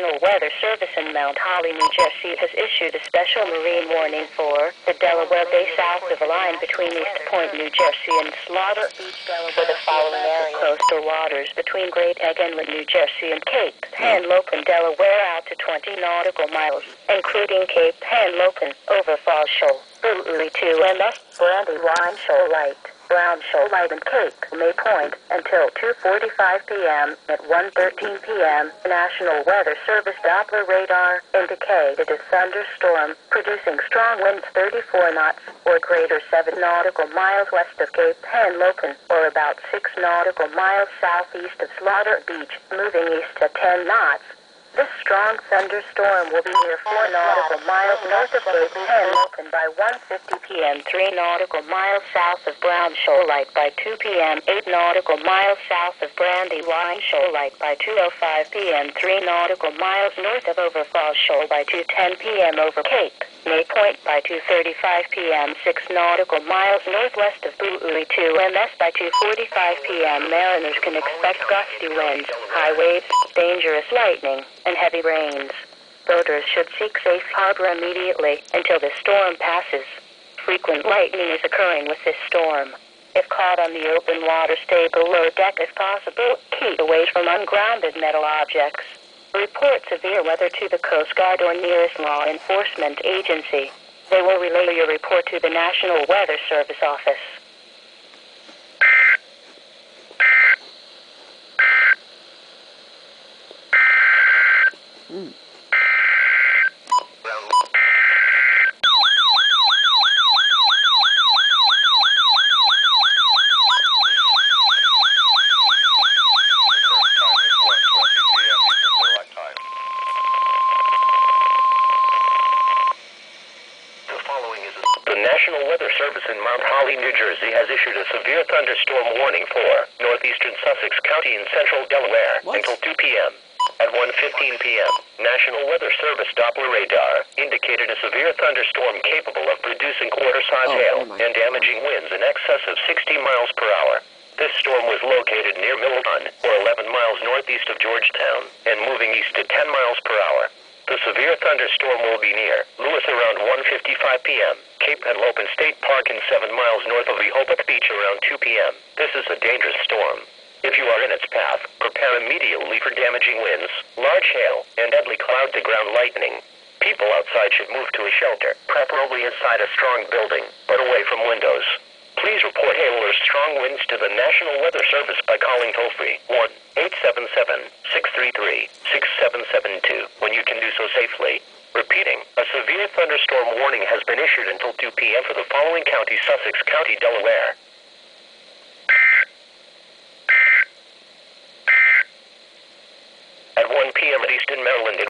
National Weather Service in Mount Holly, New Jersey has issued a special marine warning for the Delaware Bay south of the line between East Point, New Jersey and Slaughter Beach, Delaware, for the following areas: coastal waters between Great Egg Inlet, New Jersey and Cape Henlopen, Delaware out to 20 nautical miles, including Cape Henlopen, Overfall Shoal, Uli 2 MS, Brandywine Shoal Light, Brown Shoal Light and Cape May Point until 2:45 p.m. At 1:13 p.m., National Weather Service Doppler radar indicated a thunderstorm producing strong winds 34 knots or greater 7 nautical miles west of Cape Henlopen or about 6 nautical miles southeast of Slaughter Beach, moving east at 10 knots. This strong thunderstorm will be near 4 nautical miles north of Cape Henlopen by 1:50 p.m., 3 nautical miles south of Brown Shoal Light by 2 p.m., 8 nautical miles south of Brandywine Shoal Light by 2:05 p.m., 3 nautical miles north of Overfall Shoal by 2:10 p.m. over Cape May Point by 2:35 p.m., 6 nautical miles northwest of Uli 2 MS by 2:45 p.m. Mariners can expect gusty winds, high waves, dangerous lightning, and heavy rains. Boaters should seek safe harbor immediately until the storm passes. Frequent lightning is occurring with this storm. If caught on the open water, stay below deck if possible. Keep away from ungrounded metal objects. Report severe weather to the Coast Guard or nearest law enforcement agency. They will relay your report to the National Weather Service office. The National Weather Service in Mount Holly, New Jersey has issued a severe thunderstorm warning for northeastern Sussex County in central Delaware until 2 p.m. At 1:15 p.m., National Weather Service Doppler radar indicated a severe thunderstorm capable of producing quarter-size hail and damaging winds in excess of 60 miles per hour. This storm was located near Milton, or 11 miles northeast of Georgetown, and moving east at 10 miles per hour. The severe thunderstorm will be near Lewis around 1:55 p.m., Cape Henlopen State Park and 7 miles north of Rehoboth Beach around 2 p.m. This is a dangerous storm. If you are in its path, prepare immediately for damaging winds, large hail, and deadly cloud-to-ground lightning. People outside should move to a shelter, preferably inside a strong building, but away from windows. Please report hail or strong winds to the National Weather Service by calling toll-free 1-877-633-6772 when you can do so safely. Repeating, a severe thunderstorm warning has been issued until 2 p.m. for the following counties: Sussex County, Delaware. At 1 p.m. at Easton, Maryland.